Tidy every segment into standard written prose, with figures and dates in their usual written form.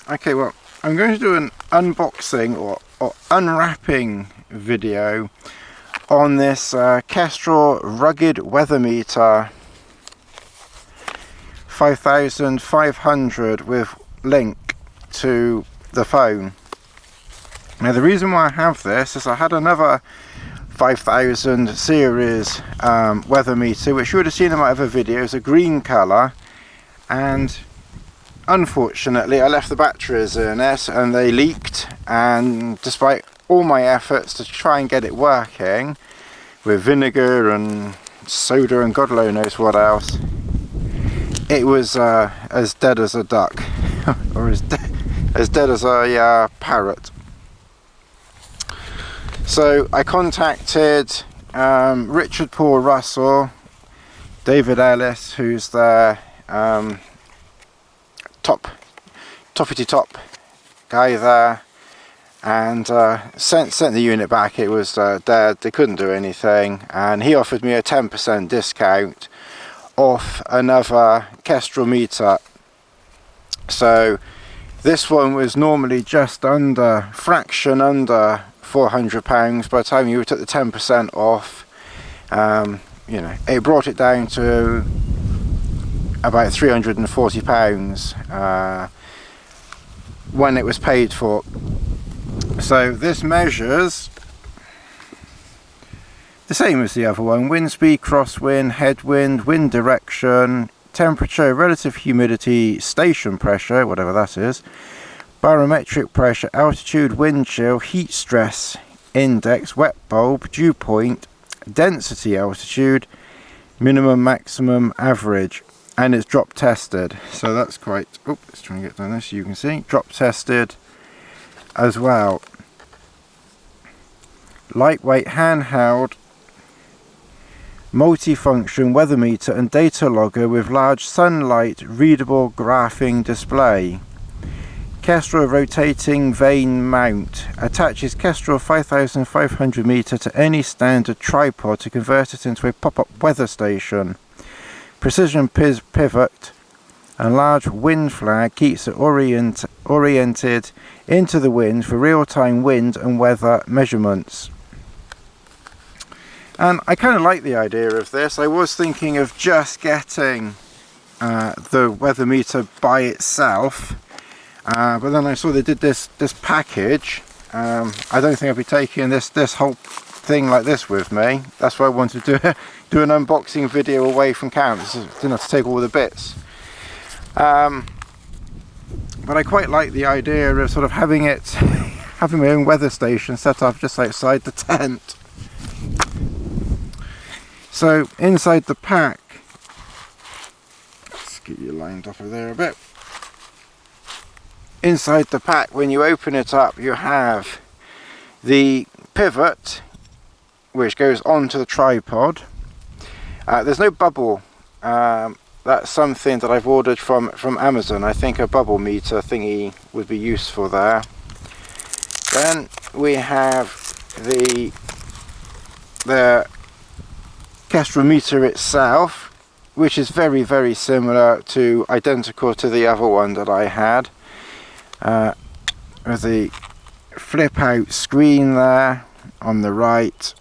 Okay, well, I'm going to do an unboxing or unwrapping video on this Kestrel rugged weather meter 5500 with link to the phone. Now the reason why I have this is I had another 5000 series weather meter, which you would have seen in my other videos, a green colour, and unfortunately I left the batteries in it and they leaked, and despite all my efforts to try and get it working with vinegar and soda and God knows what else, it was as dead as a duck or as dead as a parrot. So I contacted Richard Paul Russell, David Ellis, who's their toppity top guy there, and sent the unit back. It was dead, they couldn't do anything, and he offered me a 10% discount off another Kestrel meter. So this one was normally just under, fraction under £400. By the time you took the 10% off, you know, it brought it down to about £340 when it was paid for. So this measures the same as the other one: wind speed, crosswind, headwind, wind direction, temperature, relative humidity, station pressure, whatever that is, barometric pressure, altitude, wind chill, heat stress index, wet bulb, dew point, density, altitude, minimum, maximum, average, and it's drop tested. So that's quite, let's try and get down this so you can see, drop tested as well. Lightweight, handheld, multifunction weather meter and data logger with large sunlight readable graphing display. Kestrel rotating vane mount. Attaches Kestrel 5500 meter to any standard tripod to convert it into a pop-up weather station. Precision pivot and large wind flag keeps it oriented into the wind for real-time wind and weather measurements. And I kind of like the idea of this. I was thinking of just getting the weather meter by itself, but then I saw they did this package. I don't think I'll be taking this whole thing like this with me. That's why I wanted to do an unboxing video away from camp. I didn't have to take all the bits. But I quite like the idea of sort of having my own weather station set up just outside the tent. So inside the pack, let's get you lined up over there a bit. Inside the pack, when you open it up, you have the pivot, which goes onto the tripod. There's no bubble. That's something that I've ordered from Amazon. I think a bubble meter thingy would be useful there. Then we have the Kestrel meter itself, which is very, very similar to, identical to the other one that I had, with the flip out screen there on the right.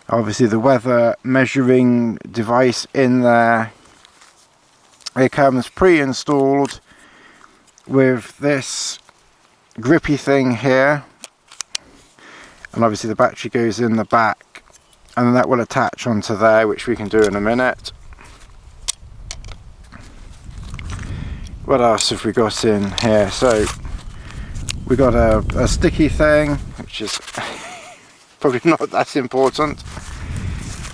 Obviously the weather measuring device in there. It comes pre-installed with this grippy thing here, and obviously the battery goes in the back, and then that will attach onto there, which we can do in a minute. What else have we got in here? So we got a sticky thing, which is probably not that important,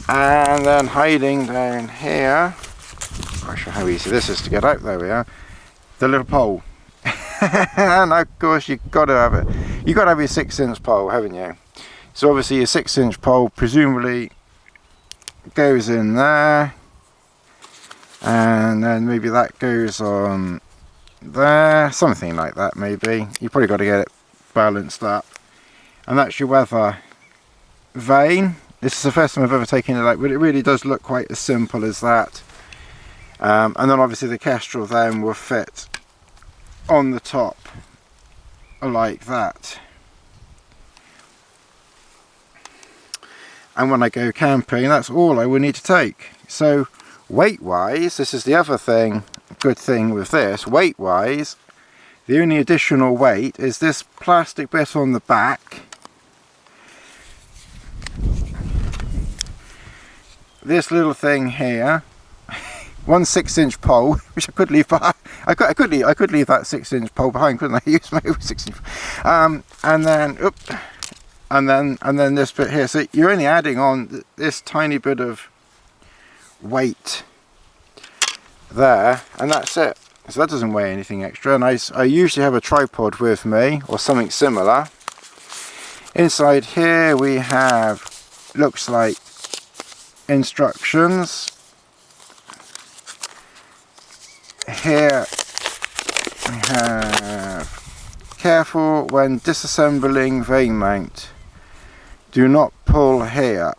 and then hiding down here, not sure how easy this is to get out, there we are, the little pole. And of course you've got to have it, you've got to have your 6-inch pole, haven't you? So obviously your 6-inch pole presumably goes in there, and then maybe that goes on there, something like that maybe. You probably got to get it balanced up, and that's your weather vane. This is the first time I've ever taken it out, but it really does look quite as simple as that. And then obviously the Kestrel then will fit on the top like that. And when I go camping, that's all I will need to take. So weight wise, this is the other thing, good thing with this, weight wise, the only additional weight is this plastic bit on the back. This little thing here, one 6-inch pole, which I could leave behind. I could leave that 6-inch pole behind, couldn't I? Use my 6-inch. And then this bit here. So you're only adding on this tiny bit of weight there, and that's it. So that doesn't weigh anything extra. And I usually have a tripod with me or something similar. Inside here we have, looks like, instructions. Here we have, careful when disassembling vane mount, do not pull here.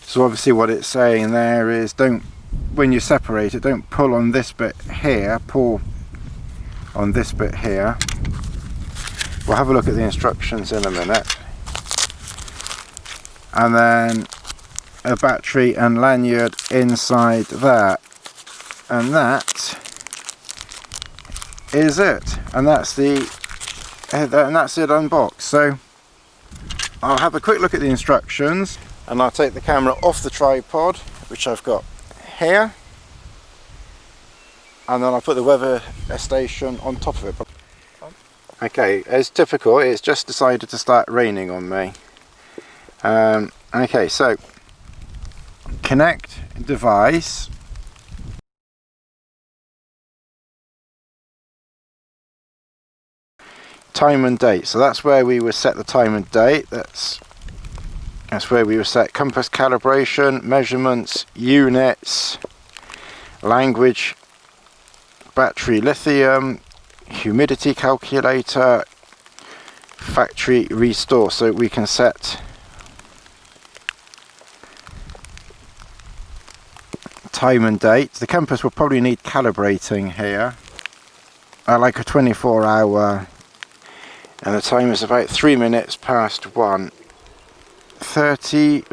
So obviously what it's saying there is, don't, when you separate it, don't pull on this bit here, pull on this bit here. We'll have a look at the instructions in a minute. And then a battery and lanyard inside there. And that is it. And that's it unboxed. So I'll have a quick look at the instructions, and I'll take the camera off the tripod, which I've got here, and then I'll put the weather station on top of it. Okay, as typical, it's just decided to start raining on me. Okay, so connect device. Time and date. So that's where we will set the time and date. That's where we will set compass calibration, measurements, units, language, battery lithium, humidity calculator, factory restore. So we can set time and date. The compass will probably need calibrating here. I like a 24-hour, and the time is about 3 minutes past 1. 13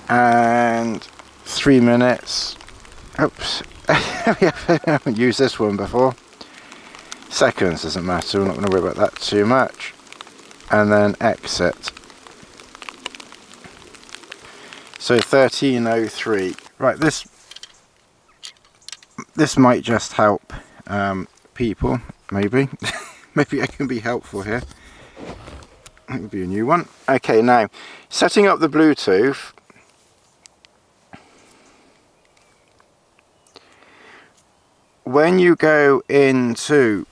and 3 minutes. Oops. I haven't used this one before. Seconds doesn't matter, we're not going to worry about that too much. And then exit. So 13:03. Right, this might just help people, maybe. Maybe I can be helpful here. That would be a new one. Okay, now setting up the Bluetooth. When you go into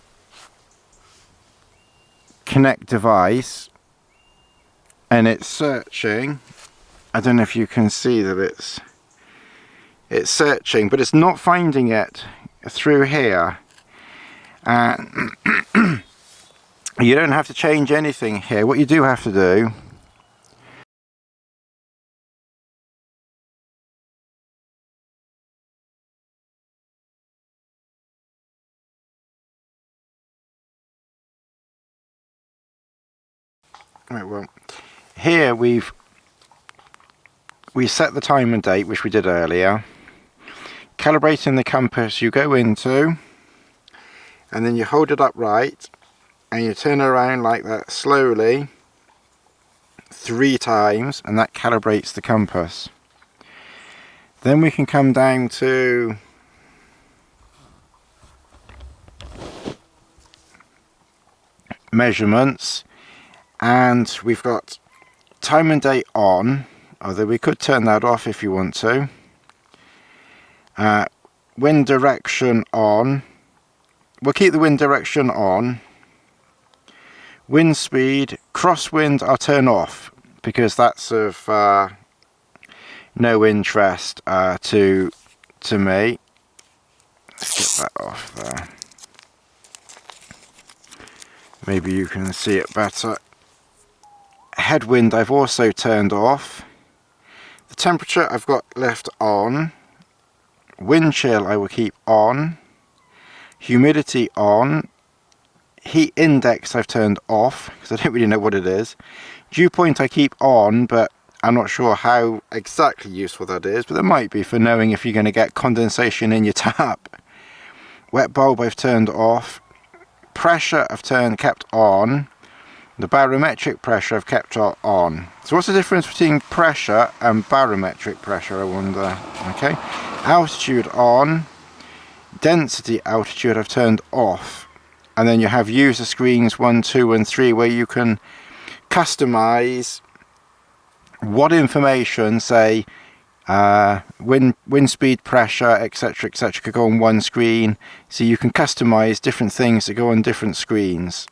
connect device and it's searching, I don't know if you can see that it's searching, but it's not finding it through here. And you don't have to change anything here. What you do have to do, right, well, here we set the time and date, which we did earlier. Calibrating the compass, you go into, and then you hold it upright and you turn around like that slowly 3 times, and that calibrates the compass. Then we can come down to measurements, and we've got time and date on, although we could turn that off if you want to. Wind direction on. We'll keep the wind direction on. Wind speed, crosswind I'll turn off, because that's of no interest to me. Let's get that off there. Maybe you can see it better Headwind I've also turned off. The temperature I've got left on. Wind chill I will keep on. Humidity on. Heat index I've turned off because I don't really know what it is. Dew point I keep on, but I'm not sure how exactly useful that is, but there might be for knowing if you're going to get condensation in your tap. Wet bulb I've turned off. Pressure I've kept on. The barometric pressure I've kept on. So what's the difference between pressure and barometric pressure, I wonder? Okay. Altitude on. Density altitude I've turned off. And then you have user screens 1, 2 and 3 where you can customize what information, say wind speed, pressure, etc, could go on one screen. So you can customize different things that go on different screens.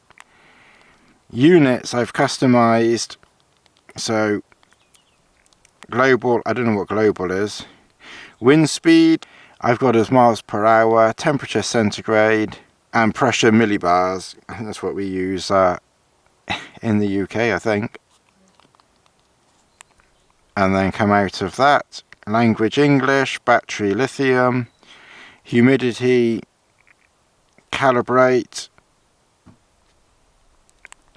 Units I've customized, so global, I don't know what global is. Wind speed I've got as miles per hour, temperature centigrade, and pressure millibars. I think that's what we use in the UK, I think. And then come out of that, language English, battery lithium, humidity, calibrate.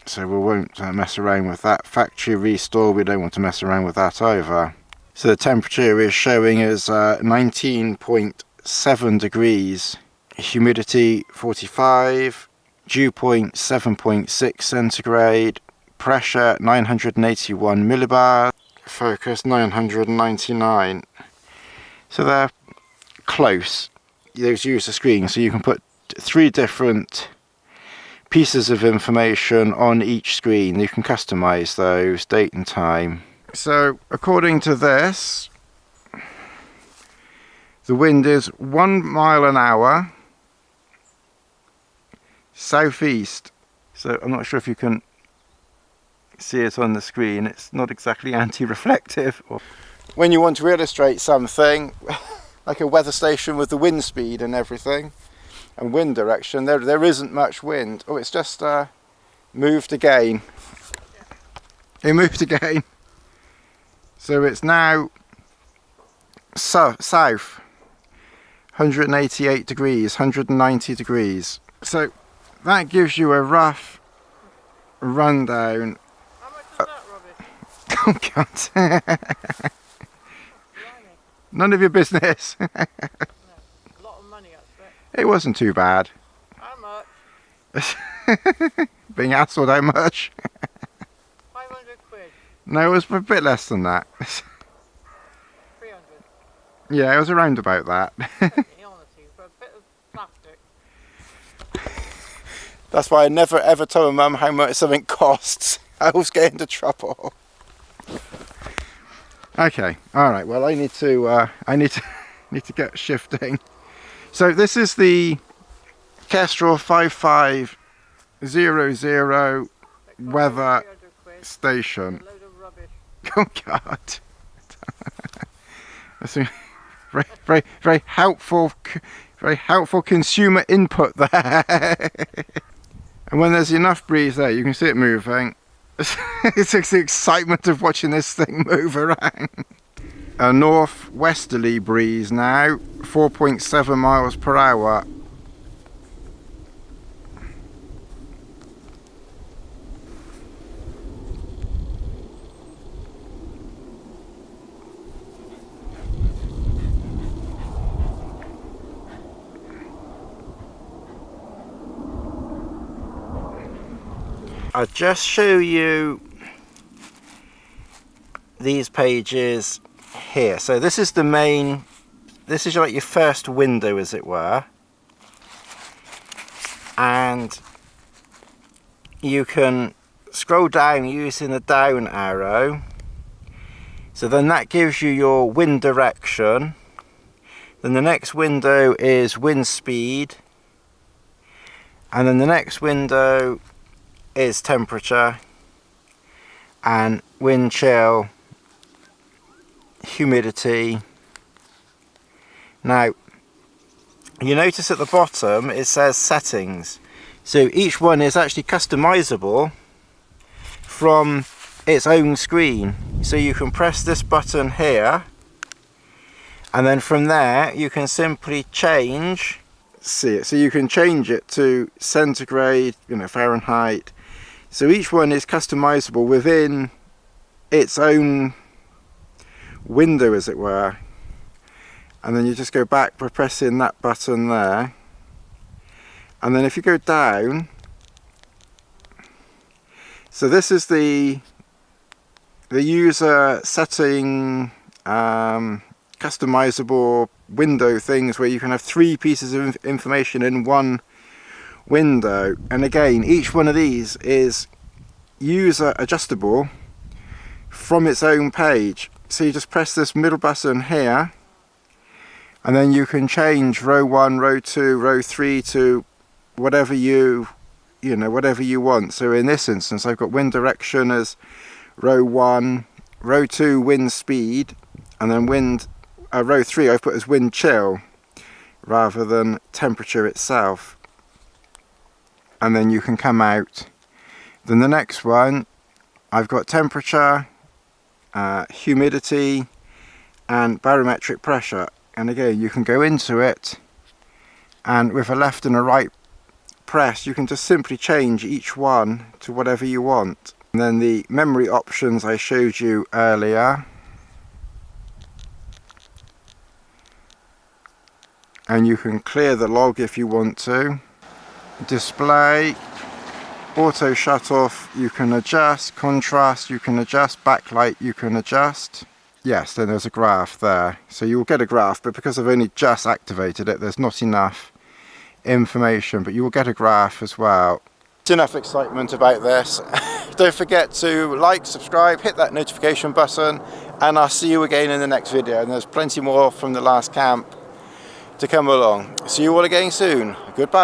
So we won't mess around with that. Factory restore, we don't want to mess around with that either. So the temperature is showing as 19.7 degrees. Humidity 45, dew point 7.6 centigrade, pressure 981 millibars, focus 999. So they're close, those user screens, so you can put 3 different pieces of information on each screen. You can customize those, date and time. So according to this, the wind is 1 mile an hour southeast. So I'm not sure if you can see it on the screen. It's not exactly anti-reflective. When you want to illustrate something like a weather station with the wind speed and everything and wind direction, there isn't much wind. Oh, it's just moved again. It moved again. So it's now south 188 degrees, 190 degrees. So that gives you a rough rundown. How much is that, Robbie? Oh God. None of your business. No. A lot of money, I expect. It wasn't too bad. How much? Being hassled how much? 500 quid. No, it was a bit less than that. 300. Yeah, it was around about that. Honestly, for a bit of plastic. That's why I never ever tell Mum how much something costs. I always get into trouble. Okay, all right. Well, I need to get shifting. So this is the Kestrel 5500 weather station. A load of rubbish. Oh God. That's a very helpful consumer input there. And when there's enough breeze there, you can see it moving. It's the excitement of watching this thing move around. A northwesterly breeze now, 4.7 miles per hour. I'll just show you these pages here. So this is the main, this is like your first window, as it were, and you can scroll down using the down arrow. So then that gives you your wind direction. Then the next window is wind speed, and then the next window is temperature, and wind chill, humidity. Now you notice at the bottom it says settings, so each one is actually customizable from its own screen. So you can press this button here, and then from there you can simply change, see it, so you can change it to centigrade, Fahrenheit. So each one is customizable within its own window, as it were. And then you just go back by pressing that button there, and then if you go down, so this is the user setting customizable window things where you can have 3 pieces of information in one window. And again, each one of these is user adjustable from its own page. So you just press this middle button here, and then you can change row 1, row 2, row 3 to whatever whatever you want. So in this instance, I've got wind direction as row 1, row 2 wind speed, and then row 3 I've put as wind chill rather than temperature itself. And then you can come out. Then the next one, I've got temperature, humidity, and barometric pressure. And again, you can go into it, and with a left and a right press, you can just simply change each one to whatever you want. And then the memory options I showed you earlier. And you can clear the log if you want to. Display, auto shut off, you can adjust. Contrast, you can adjust. Backlight, you can adjust. Yes, then there's a graph there. So you'll get a graph, but because I've only just activated it, there's not enough information, but you will get a graph as well. It's enough excitement about this. Don't forget to like, subscribe, hit that notification button, and I'll see you again in the next video. And there's plenty more from the last camp to come along. See you all again soon. Goodbye.